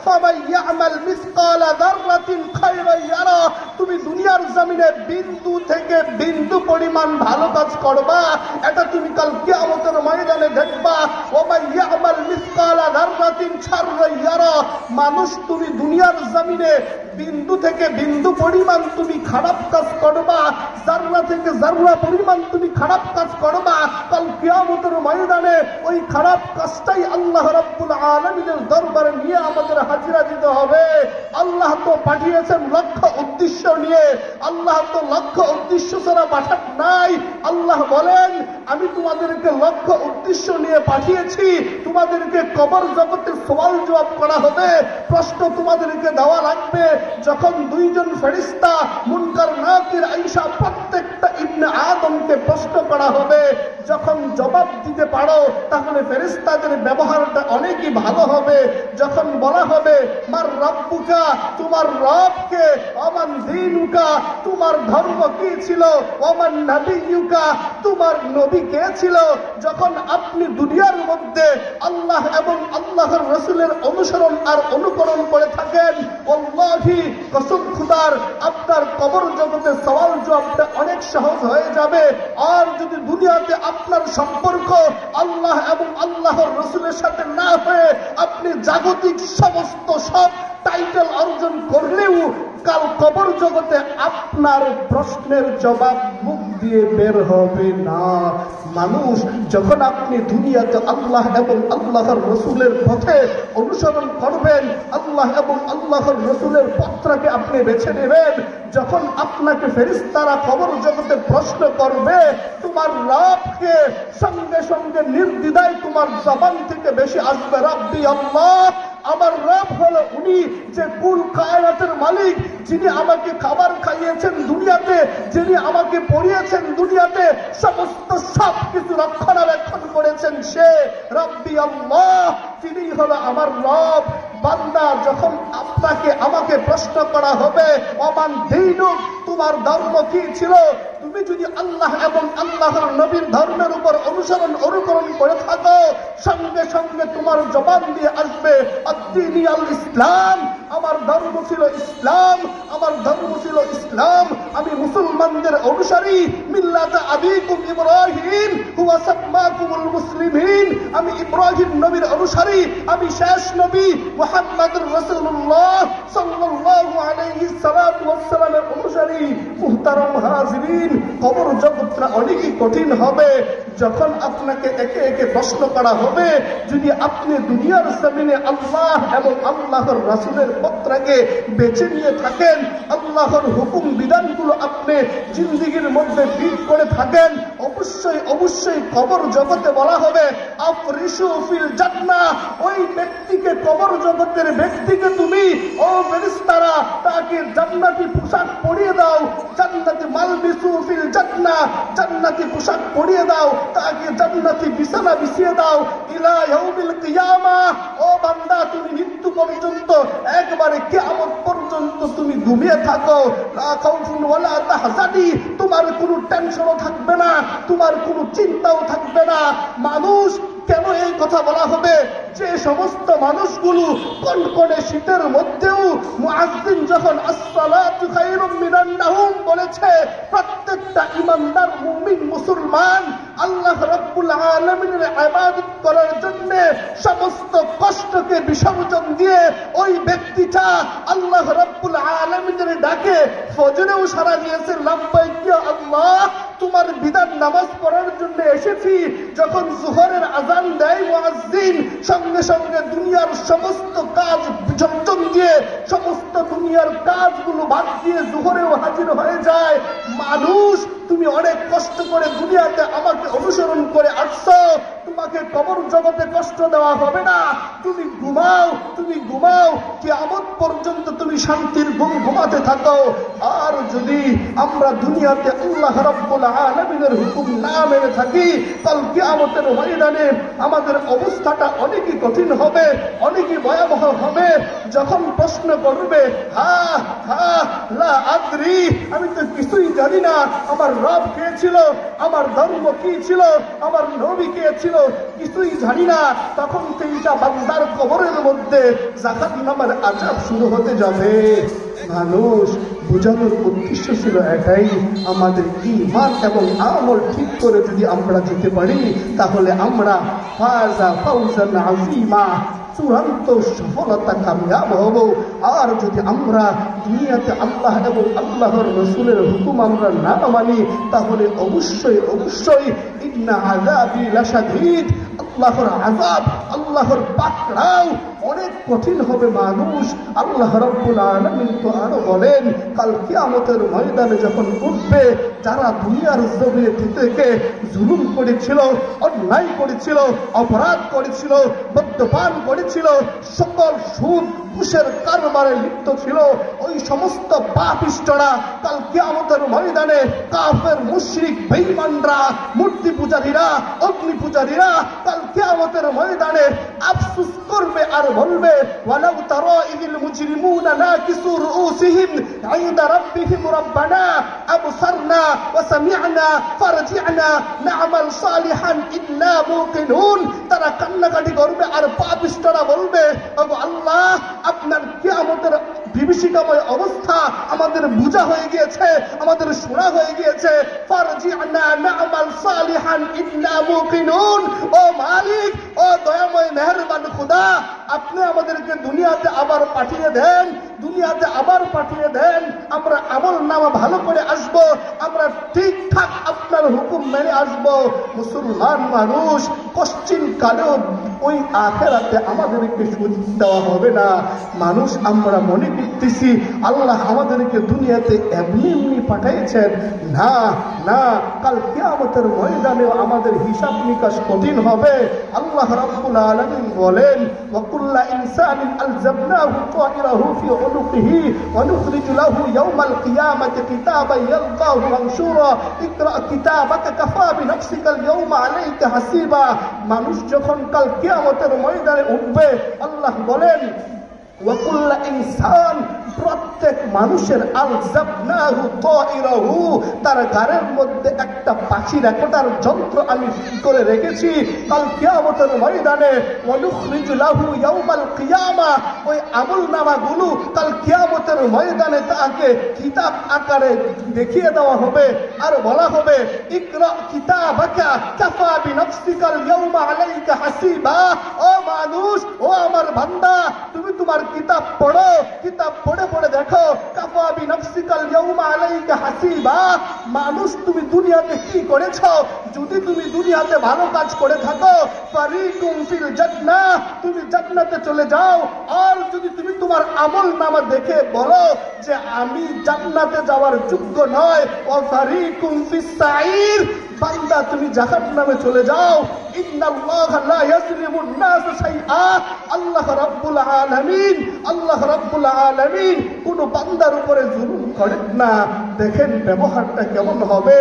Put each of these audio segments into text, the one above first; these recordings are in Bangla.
ফামান ইয়ামাল মিসকালা যাররাতিন খায়রান ইয়ারা। তুমি দুনিয়ার জমিনে বিন্দু থেকে বিন্দু পরিমাণ ভালো কাজ করবা, এটা তুমি কাল কিয়ামতের ময়দানে দেখবা। ওমান ইয়ামাল মিসকালা যাররাতিন শাররান ইয়ারা। মানুষ তুমি দুনিয়ার জমিনে বিন্দু থেকে বিন্দু পরিমাণ তুমি খারাপ কাজ করবা, জাররা থেকে জাররা পরিমাণ তুমি খারাপ কাজ করবা, কাল কিয়ামতের ময়দানে ওই খারাপ কাজটাই আল্লাহ রাব্বুল আলামিনের দরবারে নিয়ে আমাদের হাজিরা দিতে হবে। আল্লাহ তো পাঠিয়েছেন লক্ষ্য উদ্দেশ্য নিয়ে, আল্লাহ তো লক্ষ্য উদ্দেশ্য ছাড়া পাঠান নাই। আল্লাহ বলেন আমি তোমাদেরকে লক্ষ্য উদ্দেশ্য নিয়ে পাঠিয়েছি, তোমাদেরকে কবর জগতে সওয়াল জবাব করা হবে, প্রশ্ন তোমাদেরকে দেওয়া লাগবে। যখন দুইজন ফেরেশতা মুনকার নাকির আয়েশা প্রত্যেকটা ইবনে আদমকে প্রশ্ন করা হবে, যখন জবাব দিতে পারো তাহলে ফেরেশতাদের ব্যবহারটা অনেকই ভালো হবে। যখন বলা হবে মার রাব্বুকা, তোমার রবকে, ওমান দীনুকা, তোমার ধর্ম কি ছিল, ওমান নবিয়ুকা, তোমার নবী কে ছিল, যখন আপনি দুনিয়ার মধ্যে আল্লাহ এবং আল্লাহর রাসূলের অনুসরণ আর অনুকরণ করে থাকেন, আল্লাহি কসম খুদার আপনার কবর জগতে সওয়াল জবাবটা অনেক সহজ হয়ে যাবে। আর যদি দুনিয়াতে আপনার সম্পর্ক আল্লাহ এবং আল্লাহর রাসূলের সাথে না হয়ে আপনি জাগতিক সমস্ত সব টাইটেল অর্জন করলেও কাল কবর জগতে আপনার প্রশ্নের জবাব মুখ দিয়ে বের হবে না। মানুষ যখন আপনি দুনিয়াতে আল্লাহ এবং আল্লাহর রাসূলের পথে অনুসরণ করবেন, আল্লাহ এবং আল্লাহর রাসূলের পথটাকে আপনি বেছে নেবেন, যখন আপনাকে ফেরেশতারা কবর জগতে প্রশ্ন করবে তোমার রবকে, সঙ্গে সঙ্গে নির্দ্বিধায় তোমার জবান থেকে বেশি আসবে রাব্বি আল্লাহ। আমার রব হলো উনি যে কুল কায়নাতের মালিক, যিনি আমাকে খাবার খাইয়েছেন দুনিয়াতে, যিনি আমাকে পড়িয়েছেন দুনিয়াতে, সমস্ত সব কিছু রক্ষণাবেক্ষণ করেছেন সে রাব্বি আল্লাহ, তিনি হলো আমার রব। বান্দা যখন আপনাকে আমাকে প্রশ্ন করা হবে ওমান দীনুক, তোমার ধর্ম কি ছিল, তুমি যদি আল্লাহ এবং আল্লাহর নবীর ধর্মের উপর অনুকরণ করে থাকো, সঙ্গে সঙ্গে তোমার জবান দিয়ে আসবে আদ-দীনি আল ইসলাম, আমার ধর্ম ছিল ইসলাম, আমার ধর্ম ছিল ইসলাম, আমি মুসলমানদের অনুসারী, মিল্লাতা আবিকুম ইব্রাহিম হুয়া সাম্মাকুমুল মুসলিমিন, আমি ইব্রাহিম নবীর অনুসারী, আমি শেষ নবী মুহাম্মদুর রাসূলুল্লাহ সাল্লাল্লাহু আলাইহি সাল্লাতু ওয়াস সালামের অনুসারী। মুহতারাম হাজিরিন, কবর জগৎটা অনেকই কঠিন হবে যখন আপনাকে একে একে প্রশ্ন করা হবে। যদি আপনি দুনিয়ার জমিনে আল্লাহ এবং আল্লাহর রাসূলের পথটাকে বেছে নিয়ে থাকেন, আল্লাহর হুকুম বিধানগুলো আপনি জিন্দেগির মধ্যে ফিট করে থাকেন, অবশ্যই অবশ্যই কবর জগতে বলা হবে আফরিশু ফিল জান্নাহ, ওই ব্যক্তিকে, কবর জগতের ব্যক্তিকে তুমি ও ফেরেশতারা তাকে জান্নাতি পোশাক পরিয়ে দাও, জান্নাতি মালবিসু ফিল জান্নাহ, জান্নাতি পোশাক পরিয়ে দাও, তাকে জান্নাতি বিছানা বিছিয়ে দাও ইলা ইয়াউমিল কিয়ামাহ। ও বান্দা, তুমি মৃত্যু পর্যন্ত, একবারে কিয়ামত পর্যন্ত তুমি ঘুমিয়ে থাকো, লা খাউফুন ওয়ালা তাহজানি, তোমার কোনো টেনশনও থাকবে না, তোমার কোনো চিন্তাও থাকবে না। মানুষ কেন এই কথা বলা হবে? যে সমস্ত মানুষগুলো কনকনে শীতের মধ্যেও মুয়াজ্জিন যখন আসসালাতু খায়রুম মিনান নাওম বলেছে, প্রত্যেকটা ঈমানদার মুমিন মুসলমান আল্লাহ রাব্বুল আলামিনের ইবাদত করার জন্য সমস্ত কষ্টকে বিসর্জন দিয়ে ওই ব্যক্তিটা আল্লাহ রাব্বুল আলামিনের ডাকে ফজরেও সাড়া দিয়েছে, লাব্বাইক ইয়া আল্লাহ, তোমার বিধান নামাজ পড়ার জন্য এসেছি। যখন যোহরের আযান দেয় মুয়াজ্জিন, সঙ্গে সঙ্গে দুনিয়ার সমস্ত কাজ বিসর্জন দিয়ে, সমস্ত দুনিয়ার কাজগুলো বাদ দিয়ে যোহরেও হাজির হয়ে যায়। মানুষ, তুমি অনেক কষ্ট করে দুনিয়াতে আমাকে অনুসরণ করে আসছো, তোমাকে কবর জগতে কষ্ট দেওয়া হবে না, তুমি ঘুমাও, তুমি ঘুমাও, কিয়ামত পর্যন্ত তুমি শান্তির ঘুম ঘুমাতে থাকো। আর যদি আমরা দুনিয়াতে আল্লাহ রাব্বুল আলামিনের হুকুম না মেনে থাকি, কাল কিয়ামতের ময়দানে আমাদের অবস্থাটা অনেকই কঠিন হবে, অনেকই ভয়াবহ হবে। যখন প্রশ্ন করবে হা হা লা আদরি, আমি তো কিছুই জানি না, আমার রব কে ছিল, আমার ধর্ম কি ছিল, আমার নবী কে ছিল, কিছুই জানি না, তখন সেইটা বান্দার কবরের মধ্যে জাকাত জাহান্নামের আযাব শুরু হতে যাবে। মানুষ বোঝানোর উদ্দেশ্য ছিল এটাই, আমাদের ঈমান এবং আমল ঠিক করে যদি আমরা যেতে পারি তাহলে আমরা ফাউজান আযীমা, চূড়ান্ত সফলতা কামিয়াব হব। আর যদি আমরা দুনিয়াতে আল্লাহ এবং আল্লাহর রাসূলের হুকুম আমরা না মানি তাহলে অবশ্যই অবশ্যই ইন্না আযাবি লাশাদীদ, আল্লাহর আযাব, আল্লাহর পাকড়াও অনেক কঠিন হবে। মানুষ আল্লাহ রাব্বুল আলামিন তো আরো বলেন, কাল কিয়ামতের ময়দানে যখন উঠবে যারা দুনিয়ার জমিনে থেকে জুলুম করেছিল, অন্যায় করেছিল, অপরাধ করেছিল, মদ্যপান করেছিল, সকল সুদ ঘুষের কারবারে লিপ্ত ছিল, ওই সমস্ত পাপিষ্ঠরা কাল কিয়ামতের ময়দানে কাফের মুশরিক বেঈমানরা, মূর্তি পূজারীরা, অগ্নি পূজারীরা কাল কিয়ামতের ময়দানে আফসোস করবে আর বলবে, ওয়ালাউ তারা ইযিল মুজরিমুনা নাকিসু রুউসিহিম ইনদা রাব্বিহিম রাব্বানা আবসারনা ওয়া সামি'না ফারজি'না না'মাল সালিহান ইন্না মুকিনুন। তারা কান্নাকাটি করবে আর পাপিষ্ঠরা বলবে, ওগো আল্লাহ, আপনার কিয়ামতের বিভীষিকাময় অবস্থা আমাদের বুঝা হয়ে গিয়েছে, আমাদের শোনা হয়ে গিয়েছে। ফারজি'না না'মাল সালিহান ইন্না মুকিনুন। ও মালিক, ও দয়াময় মেহেরবান খোদা, আপনি আমাদেরকে দুনিয়াতে আবার পাঠিয়ে দেন, দুনিয়াতে আবার পাঠিয়ে দেন। আমরা আমল নামা ভালো করে আসব, আমরা ঠিকঠাক আপনার হুকুম মেনে আসব। মুসলমান মানুষ পশ্চিম কালেও ওই আখিরাতে আমাদেরকে সুযোগ দেওয়া হবে না। মানুষ আমরা মনে করতেছি আল্লাহ আমাদেরকে দুনিয়াতে এমনি এমনি পাঠাইছেন। না না, কাল কিয়ামতের ময়দানে আমাদের হিসাব নিকাশ কঠিন হবে। আল্লাহ রাব্বুল আলামিন বলেন, ওয়া কুল্লা ইনসানিন আলজামনাহু তায়রাহু ফি উনুকিহি ওয়া নুখরিজু লাহু ইয়াওমাল কিয়ামাতি কিতাবান ইয়ালকাহু মানশুরা ইকরা কিতাবাকা কাফা বিনাফসিকাল ইয়াওমা আলাইকা হাসিবা। মানুষ যখন কাল কিয়ামতের ময়দানে উঠবে, আল্লাহ বলেন, ওয়া কুল্লা ইনসান, প্রত্যেক মানুষের আলজামনাহু তায়রাহু, তার গায়ের মধ্যে একটা পাখি রাখার যন্ত্র আমি করে রেখেছি। কাল কিয়ামতের ময়দানে ওয়া নুখরিজু লাহু ইয়াওমাল কিয়ামা, ওই আমলনামাগুলো কাল কিয়ামতের ময়দানে তাকে কিতাব আকারে দেখিয়ে দেওয়া হবে আর বলা হবে, ইকরা কিতাবাকা কাফা বিনাফসিকাল ইয়াওমা আলাইকা হাসিবা। ও মানুষ, ও আমার বান্দা, তুমি তোমার কিতাব পড়ো, কিতাব পড়ে পড়ে দেখো, কাফা বিনাফসিকাল ইয়াওমা আলাইকা হাসিবা। মানুষ, তুমি দুনিয়াতে কি করেছো? যদি তুমি দুনিয়াতে ভালো কাজ করে থাকো, ফারিকুম ফিল জান্নাহ, তুমি জান্নাতে চলে যাও। আর যদি তুমি তোমার আমল নামা দেখে বলো যে আমি জান্নাতে যাওয়ার যোগ্য নয়, ওয়া ফারিকুম ফিস সাঈর, বান্দা তুমি জাহান্নামে চলে যাও। ইন্নাল্লাহা লা ইয়াজলিমুন নাস শাইআ, আল্লাহ রাব্বুল আলামিন, আল্লাহ রাব্বুল আলামিন কোন বান্দার উপরে জুলুম করেন না। দেখেন ব্যবহারটা কেমন হবে।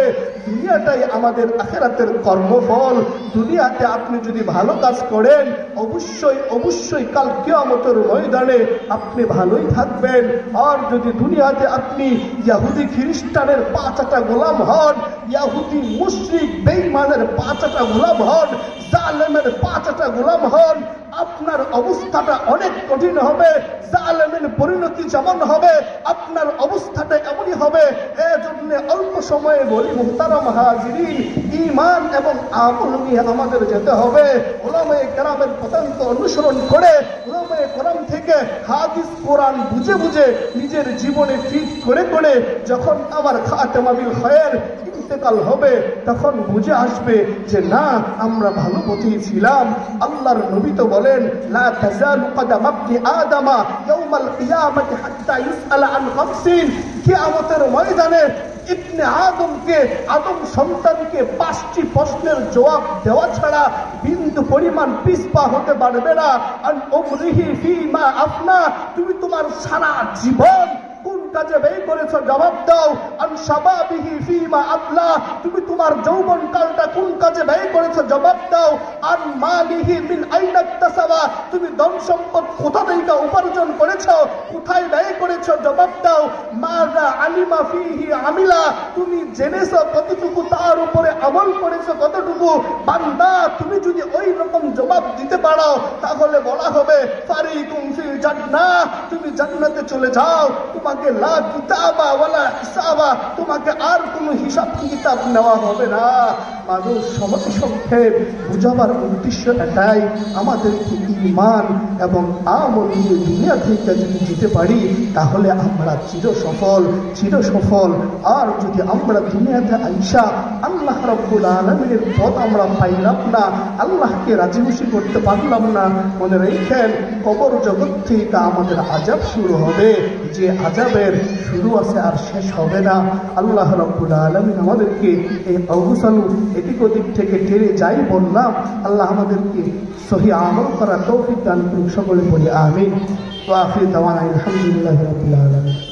দুনিয়াটাই আমাদের আখিরাতের কর্মফল। দুনিয়াতে আপনি যদি ভালো কাজ করেন, অবশ্যই অবশ্যই কাল কিয়ামতের ময়দানে আপনি ভালোই থাকবেন। আর যদি দুনিয়াতে আপনি ইহুদি খ্রিস্টানের পাঁচটা গোলাম হন, ইহুদি মুশরিক বেঈমানের পাঁচটা গোলাম হন, জালেমের পাঁচটা গোলাম হন, আপনার অবস্থাটা অনেক কঠিন হবে। জালেমের পরিণতি যেমন হবে, আপনার অবস্থাটা এমনই হবে। এজন্য অল্প সময়ে বলি মুহতারাম হাজিরিন, ঈমান এবং আমল নিয়ে আমাদের যেতে হবে। উলামায়ে কেরামের পথান্ত অনুসরণ করে, উলামায়ে কেরাম থেকে হাদিস কোরআন বুঝে বুঝে নিজের জীবনে ফিট করে করে যখন আমার খাতেমা বিল খায়র ইন্তেকাল হবে, তখন বুঝে আসবে যে না, আমরা ভালো পথেই ছিলাম। আল্লাহর নবী তো বলেন, লা তাজালু কদামা ইবনি আদামা ইয়াউমাল কিয়ামাতি হাত্তা ইউসআলা আন খামসিন, কিয়ামতের ময়দানে ইবনে আদমকে, আদম সন্তানকে 5টি প্রশ্নের জবাব দেওয়া ছাড়া বিন্দু পরিমাণ পিছপা হতে পারবে না। আন উমরিহি ফীমা আফনা, তুমি তোমার সারা জীবন কোন কাজে ব্যয় করেছো জবাব দাও। আন শাবাবিহি ফীমা আবলা, তুমি তোমার যৌবন কালটা কোন কাজে ব্যয় করেছো জবাব দাও। আন মালিহি মিন আইনা ইকতাসাবা, তুমি ধন সম্পদ কোথা থেকে উপার্জন করেছো, কোথায় ব্যয় করেছো জেনেছো জবাব দাও, মাযা আলিমা ফীহি আমিলা, তুমি জেনেছো কতটুকু, তার উপরে আমল করেছো কতটুকু। বান্দা তুমি যদি ওই রকম জবাব দিতে পারো তাহলে বলা হবে ফারিকুম ফিল জান্নাহ, তুমি জান্নাতে চলে যাও, তোমাকে লা কিতাবা ওয়ালা হিসাবা, তোমাকে আর কোনো হিসাব কিতাব নেওয়া হবে না। মানুষ সময় সংক্ষেপ বুঝাবার উদ্দেশ্য এটাই, আমাদেরকে ঈমান এবং আমল নিয়ে দুনিয়া থেকে যদি যেতে পারি তাহলে আমরা চির সফল। আর যদি আমরা দুনিয়াতে আইসা আল্লাহ রাব্বুল আলামিনের পথ আমরা পাইলাম না, আল্লাহকে রাজি খুশি করতে পারলাম না, মনে রেখেন কবর জগৎ থেকে আমাদের আযাব শুরু হবে, যে আযাবের শুরু আছে আর শেষ হবে না। আল্লাহ রাব্বুল আলামিন আমাদেরকে এই অবসালু এদিক ওদিক থেকে টেনে যাই বললাম, আল্লাহ আমাদেরকে সহি আমল করার তৌফিক দান করুন। সকলে বলি আমিন। ওয়া আখির দাওয়ানা আলহামদুলিল্লাহি রাব্বিল আলামিন।